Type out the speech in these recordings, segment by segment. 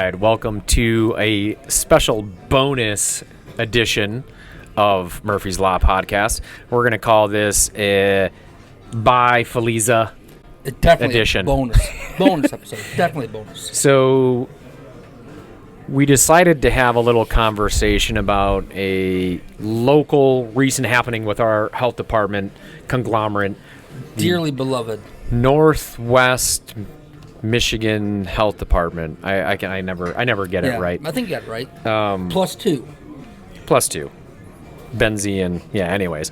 right, welcome to a special bonus edition of Murphy's Law Podcast. We're going to call this a by FeLisa edition. Bonus episode. Definitely a bonus. So we decided to have a little conversation about a local recent happening with our health department conglomerate. Dearly beloved. Northwest Michigan Health Department. I never get it right. I think you got it right. Plus two. Benzene. Yeah. Anyways,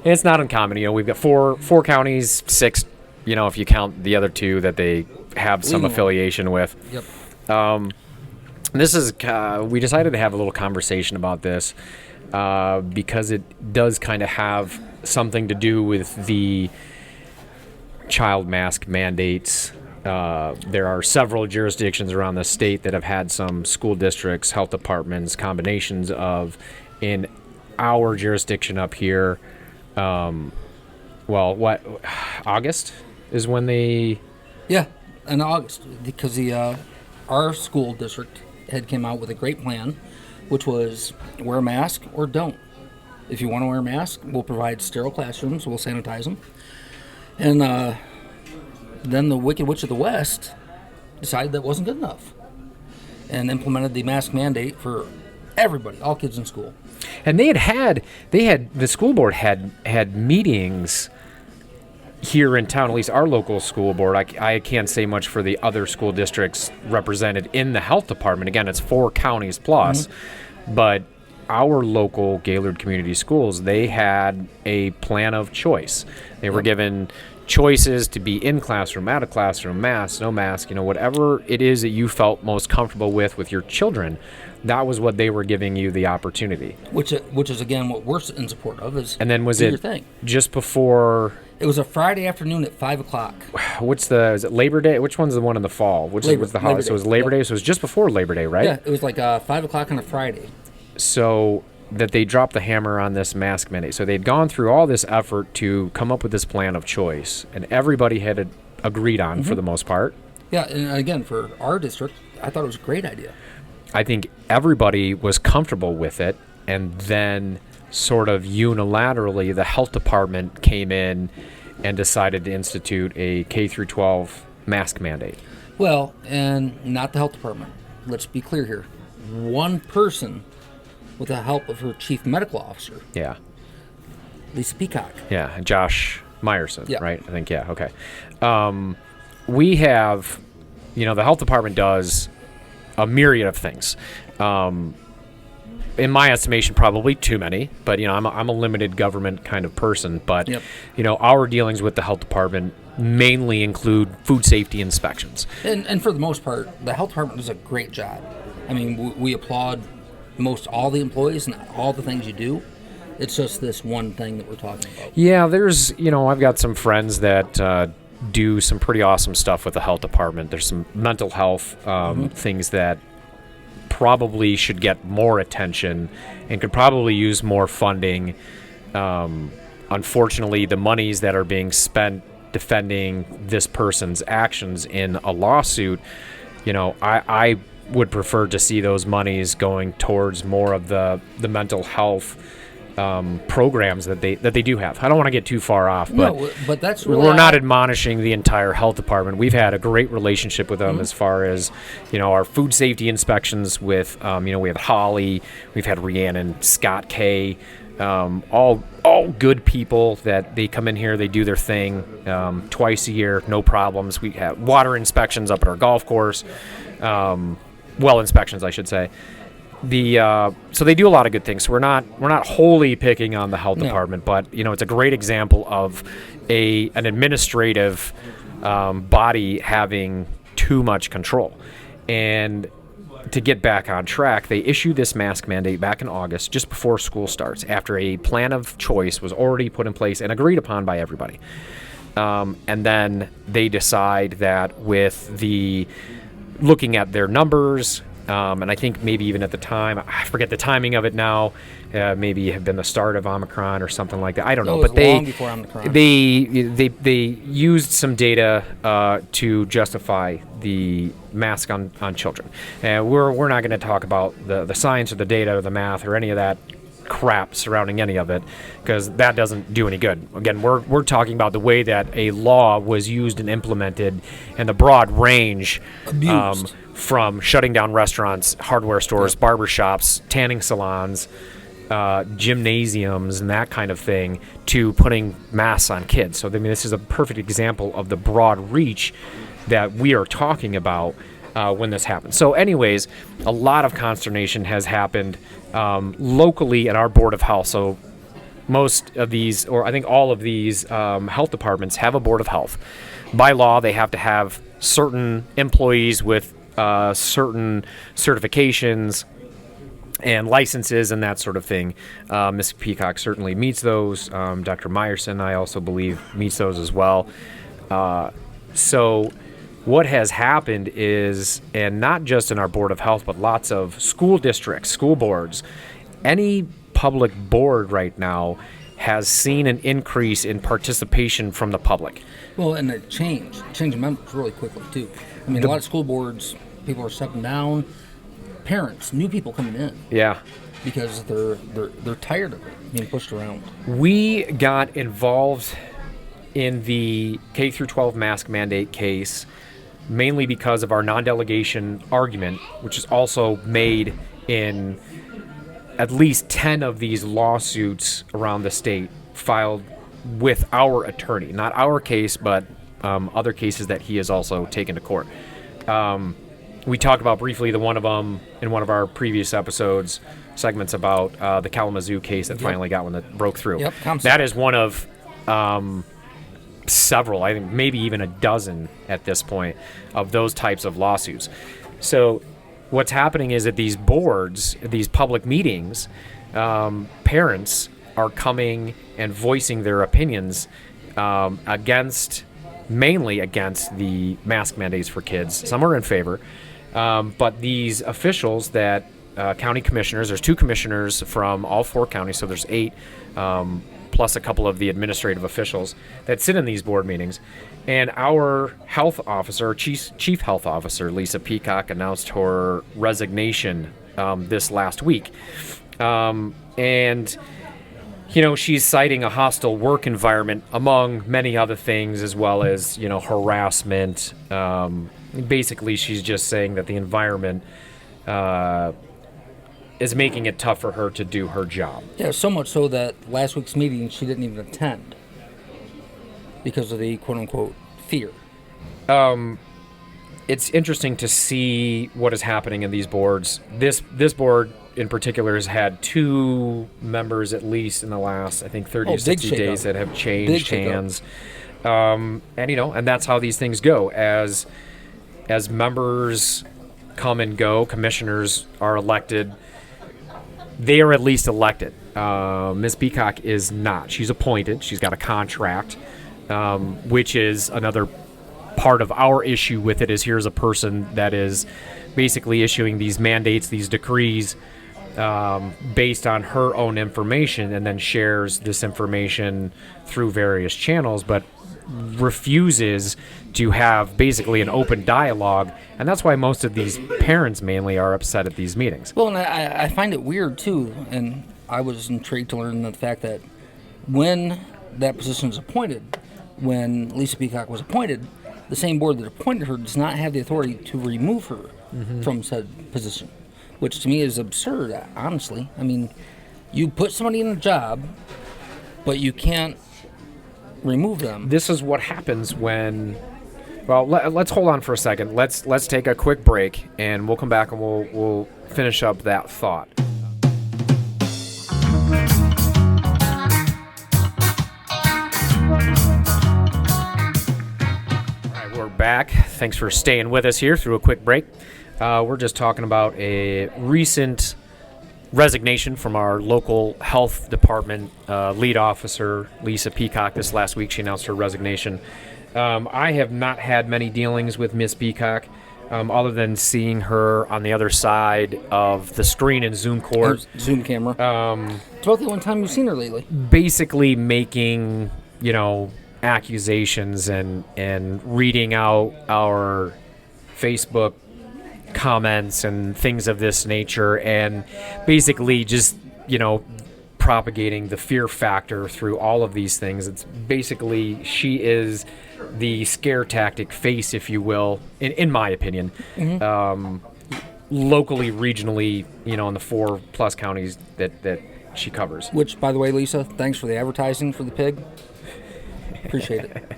it's not uncommon. You know, we've got four counties, 6. You know, if you count the other 2 that they have some affiliation with. Yep. This is we decided to have a little conversation about this because it does kind of have something to do with the child mask mandates. There are several jurisdictions around the state that have had some school districts, health departments, combinations of. In our jurisdiction up here, August is when they... Yeah, in August, because our school district had came out with a great plan, which was wear a mask or don't. If you want to wear a mask, we'll provide sterile classrooms, we'll sanitize them. And then the Wicked Witch of the West decided that wasn't good enough and implemented the mask mandate for everybody, all kids in school. And the school board had meetings here in town, at least our local school board. I can't say much for the other school districts represented in the health department. Again, it's 4 counties plus, but our local Gaylord Community Schools, they had a plan of choice. They were given choices to be in classroom, out of classroom, mask, no mask, whatever it is that you felt most comfortable with your children. That was what they were giving you the opportunity. Which is again what we're in support of is. And then was it just before? It was a Friday afternoon at 5:00. Is it Labor Day? Which one's the one in the fall? What's the holiday? So it was Labor Day. So it was just before Labor Day, right? Yeah, it was like 5:00 on a Friday. So that they dropped the hammer on this mask mandate. So they'd gone through all this effort to come up with this plan of choice, and everybody had agreed on for the most part. Yeah, and again, for our district, I thought it was a great idea. I think everybody was comfortable with it, and then sort of unilaterally, the health department came in and decided to institute a K through 12 mask mandate. Well, and not the health department. Let's be clear here. One person, with the help of her chief medical officer. Yeah. Lisa Peacock. Yeah, Josh Meyerson, right? I think, yeah, okay. We have, the health department does a myriad of things. In my estimation, probably too many, but, I'm a limited government kind of person. But, our dealings with the health department mainly include food safety inspections. And for the most part, the health department does a great job. I mean, we applaud most all the employees and all the things you do. It's just this one thing that we're talking about. Yeah, there's, I've got some friends that do some pretty awesome stuff with the health department. There's some mental health things that probably should get more attention and could probably use more funding. Unfortunately, the monies that are being spent defending this person's actions in a lawsuit, I would prefer to see those monies going towards more of the mental health programs that they do have. I don't want to get too far off, but that's really we're not admonishing the entire health department. We've had a great relationship with them as far as our food safety inspections with we have Holly, we've had Rhiannon, Scott K, all good people that they come in here, they do their thing twice a year, no problems. We have water inspections up at our golf course. Well inspections, I should say. So they do a lot of good things. So we're not wholly picking on the health department, but it's a great example of an administrative body having too much control. And to get back on track, they issued this mask mandate back in August, just before school starts, after a plan of choice was already put in place and agreed upon by everybody. And then they decide that with looking at their numbers And I think maybe even at the time, I forget the timing of it now, maybe it had been the start of Omicron or something like that. I don't know. It was But long before Omicron. they used some data to justify the mask on children. And we're not going to talk about the science or the data or the math or any of that crap surrounding any of it, because that doesn't do any good. Again, we're talking about the way that a law was used and implemented, and the broad range from shutting down restaurants, hardware stores, barbershops, tanning salons, gymnasiums, and that kind of thing, to putting masks on kids. So I mean, this is a perfect example of the broad reach that we are talking about when this happens. So anyways, a lot of consternation has happened locally at our Board of Health. So most of these, or I think all of these health departments have a Board of Health. By law, they have to have certain employees with certain certifications and licenses and that sort of thing. Ms. Peacock certainly meets those. Dr. Meyerson, I also believe, meets those as well. So what has happened is, and not just in our Board of Health, but lots of school districts, school boards, any public board right now has seen an increase in participation from the public. Well, and it changed members really quickly, too. I mean, a lot of school boards, people are stepping down. Parents, new people coming in. Yeah. Because they're tired of it being pushed around. We got involved in the K through 12 mask mandate case mainly because of our non-delegation argument, which is also made in at least 10 of these lawsuits around the state filed with our attorney. Not our case, but other cases that he has also taken to court. We talked about briefly the one of them in one of our previous segments about the Kalamazoo case that finally got one that broke through. Yep, that is one of several, I think maybe even a dozen at this point, of those types of lawsuits. So what's happening is at these boards, these public meetings, parents are coming and voicing their opinions mainly against the mask mandates for kids. Some are in favor. But these officials that county commissioners, there's 2 commissioners from all 4 counties, so there's 8, plus a couple of the administrative officials that sit in these board meetings. And our health officer, chief health officer, Lisa Peacock, announced her resignation this last week. And, you know, she's citing a hostile work environment, among many other things, as well as, you know, harassment. Basically, she's just saying that the environment is making it tough for her to do her job. Yeah, so much so that last week's meeting she didn't even attend because of the quote-unquote fear. It's interesting to see what is happening in these boards. This board in particular has had 2 members at least in the last, I think, 30 to 60 days that have changed hands. And, you know, and that's how these things go. As members come and go, commissioners are elected. They are at least elected. Ms. Peacock is not. She's appointed. She's got a contract, which is another part of our issue with it. Is here's a person that is basically issuing these mandates, these decrees, based on her own information, and then shares this information through various channels, but refuses to have basically an open dialogue, and that's why most of these parents mainly are upset at these meetings. Well, and I find it weird too, and I was intrigued to learn the fact that when that position was appointed, when Lisa Peacock was appointed, the same board that appointed her does not have the authority to remove her from said position, which to me is absurd, honestly. I mean, you put somebody in a job, but you can't remove them. This is what happens when... Well, let's hold on for a second. Let's take a quick break, and we'll come back and we'll finish up that thought. All right, we're back. Thanks for staying with us here through a quick break. We're just talking about a recent resignation from our local health department lead officer, Lisa Peacock. This last week, she announced her resignation. I have not had many dealings with Miss Peacock. other than seeing her on the other side of the screen in Zoom court. Zoom camera. It's about the only time you've seen her lately. Basically making, accusations and reading out our Facebook comments and things of this nature, and basically just, propagating the fear factor through all of these things. It's basically, she is the scare tactic face, if you will, in my opinion, locally, regionally, in the 4+ counties that she covers. Which, by the way, Lisa, thanks for the advertising for the pig. Appreciate it.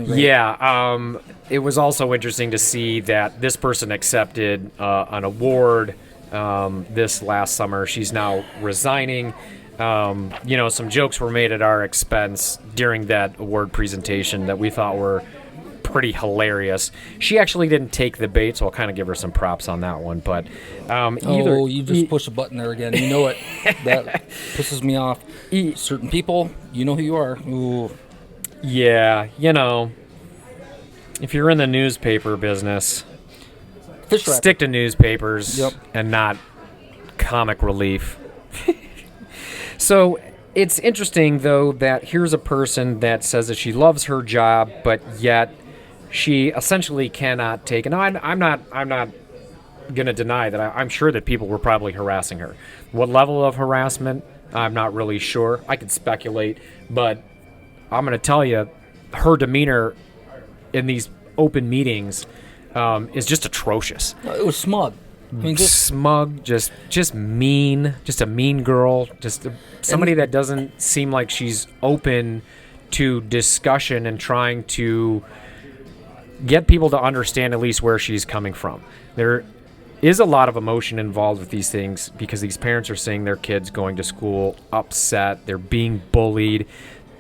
Yeah, it was also interesting to see that this person accepted an award this last summer. She's now resigning. Some jokes were made at our expense during that award presentation that we thought were pretty hilarious. She actually didn't take the bait, so I'll kind of give her some props on that one. But you just push a button there again. You know it. That pisses me off. Certain people, you know who you are. Ooh. Yeah, if you're in the newspaper business, stick to newspapers and not comic relief. So it's interesting, though, that here's a person that says that she loves her job, but yet she essentially cannot take it. Now, I'm not going to deny that. I'm sure that people were probably harassing her. What level of harassment, I'm not really sure. I could speculate, but I'm going to tell you, her demeanor in these open meetings is just atrocious. It was smug. Smug, just mean, just a mean girl, somebody that doesn't seem like she's open to discussion and trying to get people to understand at least where she's coming from. There is a lot of emotion involved with these things because these parents are seeing their kids going to school upset, they're being bullied.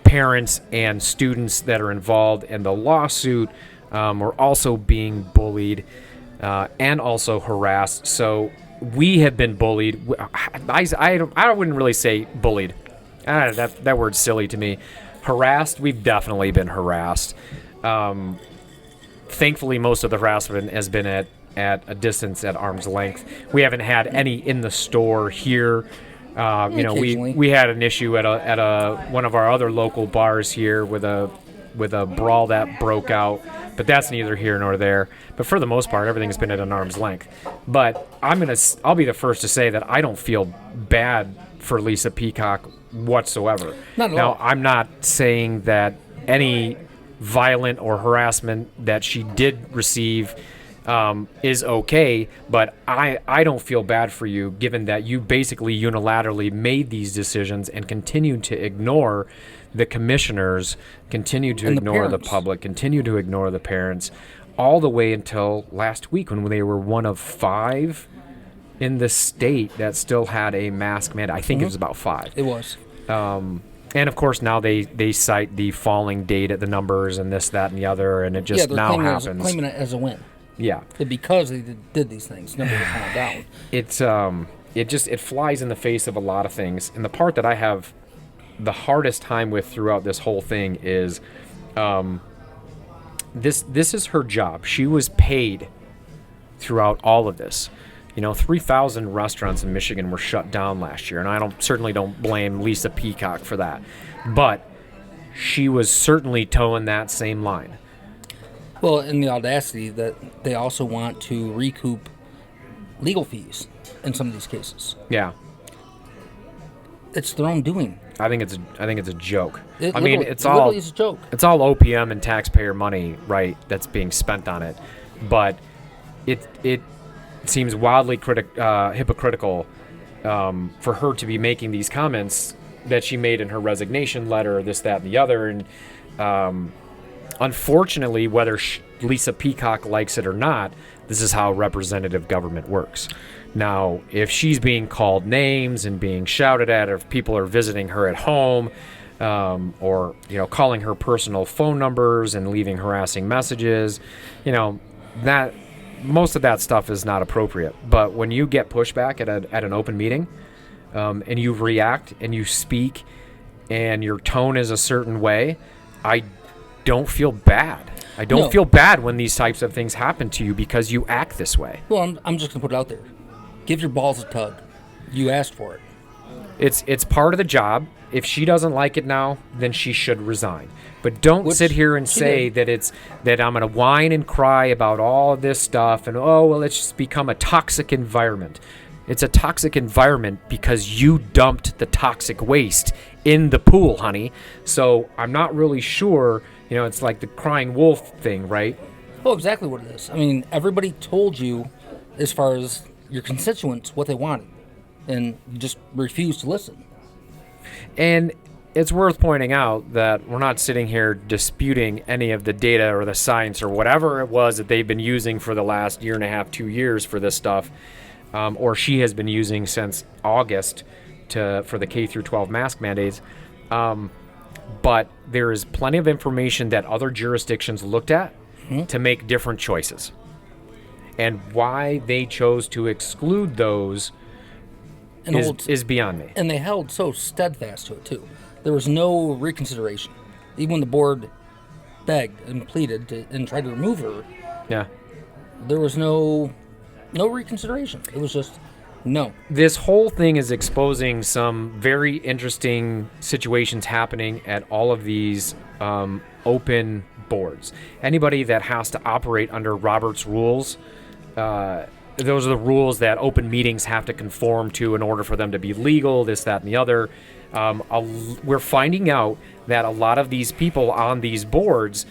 Parents and students that are involved in the lawsuit are also being bullied and also harassed. So we have been bullied. I wouldn't really say bullied. That word's silly to me. Harassed, we've definitely been harassed. Thankfully, most of the harassment has been at a distance, at arm's length. We haven't had any in the store here. We had an issue at one of our other local bars here with a brawl that broke out, but that's neither here nor there. But for the most part, everything's been at an arm's length. But I'll be the first to say that I don't feel bad for Lisa Peacock whatsoever. Not at all. Now, I'm not saying that any violent or harassment that she did receive is okay, but I don't feel bad for you, given that you basically unilaterally made these decisions and continued to ignore the commissioners, continued to ignore the public, continued to ignore the parents, all the way until last week when they were one of 5 in the state that still had a mask mandate. I think it was about 5. It was. And of course now they cite the falling date at the numbers and this, that, and the other, and it just now happens. Claiming it as a win. Yeah. Because they did these things, nobody found out. It flies in the face of a lot of things. And the part that I have the hardest time with throughout this whole thing is this is her job. She was paid throughout all of this. 3,000 restaurants in Michigan were shut down last year, and I certainly don't blame Lisa Peacock for that. But she was certainly towing that same line. Well, in the audacity that they also want to recoup legal fees in some of these cases. Yeah. It's their own doing. I think it's a joke. It's a joke. It's all OPM and taxpayer money, right, that's being spent on it. But it seems wildly hypocritical for her to be making these comments that she made in her resignation letter, this, that, and the other. And unfortunately, whether Lisa Peacock likes it or not, this is how representative government works. Now, if she's being called names and being shouted at, or if people are visiting her at home, or calling her personal phone numbers and leaving harassing messages, that most of that stuff is not appropriate. But when you get pushback at an open meeting, and you react and you speak, and your tone is a certain way, I don't feel bad. I don't No. feel bad when these types of things happen to you because you act this way. Well, I'm just going to put it out there. Give your balls a tug. You asked for it. It's part of the job. If she doesn't like it now, then she should resign. But don't Which sit here and she say did. that I'm going to whine and cry about all of this stuff and it's just become a toxic environment. It's a toxic environment because you dumped the toxic waste in the pool, honey. So I'm not really sure, it's like the crying wolf thing, right? Well, exactly what it is. I mean, everybody told you, as far as your constituents, what they wanted, and you just refused to listen. And it's worth pointing out that we're not sitting here disputing any of the data or the science or whatever it was that they've been using for the last year and a half, 2 years for this stuff, or she has been using since August for the K through 12 mask mandates. But there is plenty of information that other jurisdictions looked at to make different choices. And why they chose to exclude those is beyond me. And they held so steadfast to it, too. There was no reconsideration. Even when the board begged and pleaded and tried to remove her, Yeah. there was no reconsideration. It was just no. This whole thing is exposing some very interesting situations happening at all of these open boards. Anybody that has to operate under Robert's rules, those are the rules that open meetings have to conform to in order for them to be legal, this, that, and the other. We're finding out that a lot of these people on these boards,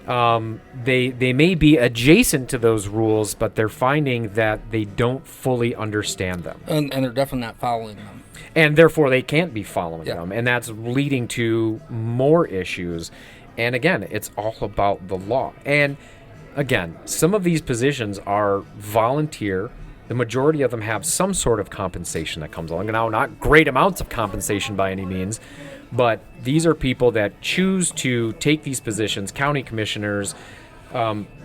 they may be adjacent to those rules, but they're finding that they don't fully understand them. And they're definitely not following them. And therefore, they can't be following Yeah. them. And that's leading to more issues. And again, it's all about the law. And again, some of these positions are volunteer. The majority of them have some sort of compensation that comes along. Now, not great amounts of compensation by any means, but these are people that choose to take these positions, county commissioners,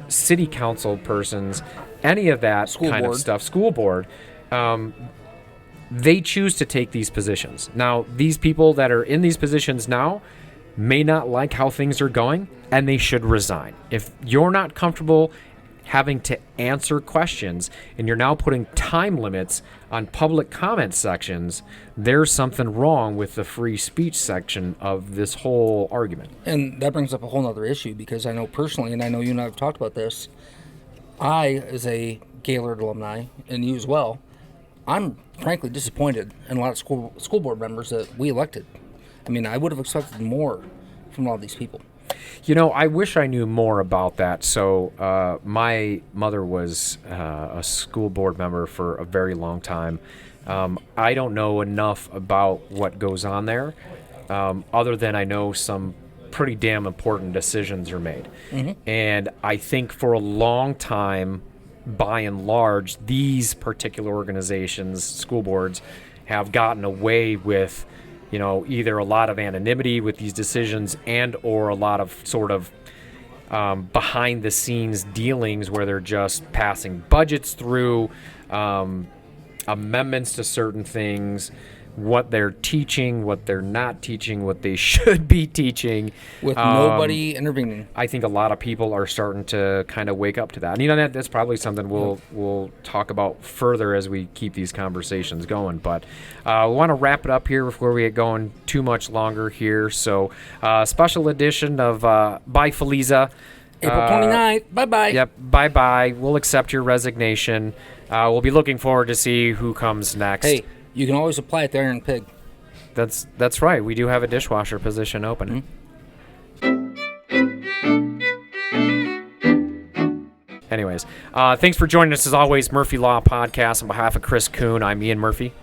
city council persons, any of that School kind of board. stuff, school board. They choose to take these positions. Now, these people that are in these positions now may not like how things are going, and they should resign. If you're not comfortable having to answer questions and you're now putting time limits on public comment sections, there's something wrong with the free speech section of this whole argument. And that brings up a whole other issue, because I know personally, and I know you and I have talked about this, I, as a Gaylord alumni, and you as well, I'm frankly disappointed in a lot of school board members that we elected. I mean, I would have expected more from a lot of these people. I wish I knew more about that. So my mother was a school board member for a very long time. I don't know enough about what goes on there, other than I know some pretty damn important decisions are made. Mm-hmm. And I think for a long time, by and large, these particular organizations, school boards, have gotten away with either a lot of anonymity with these decisions and or a lot of sort of behind the scenes dealings where they're just passing budgets through, amendments to certain things, what they're teaching, what they're not teaching, what they should be teaching. With nobody intervening. I think a lot of people are starting to kind of wake up to that. And that's probably something we'll talk about further as we keep these conversations going. But we want to wrap it up here before we get going too much longer here. So special edition of Bye FeLisa. April 29th. Bye-bye. Yep, bye-bye. We'll accept your resignation. We'll be looking forward to see who comes next. Hey, you can always apply at the Iron Pig. That's right. We do have a dishwasher position open. Mm-hmm. Anyways, thanks for joining us as always, Murphy Law Podcast. On behalf of Chris Kuhn, I'm Ian Murphy.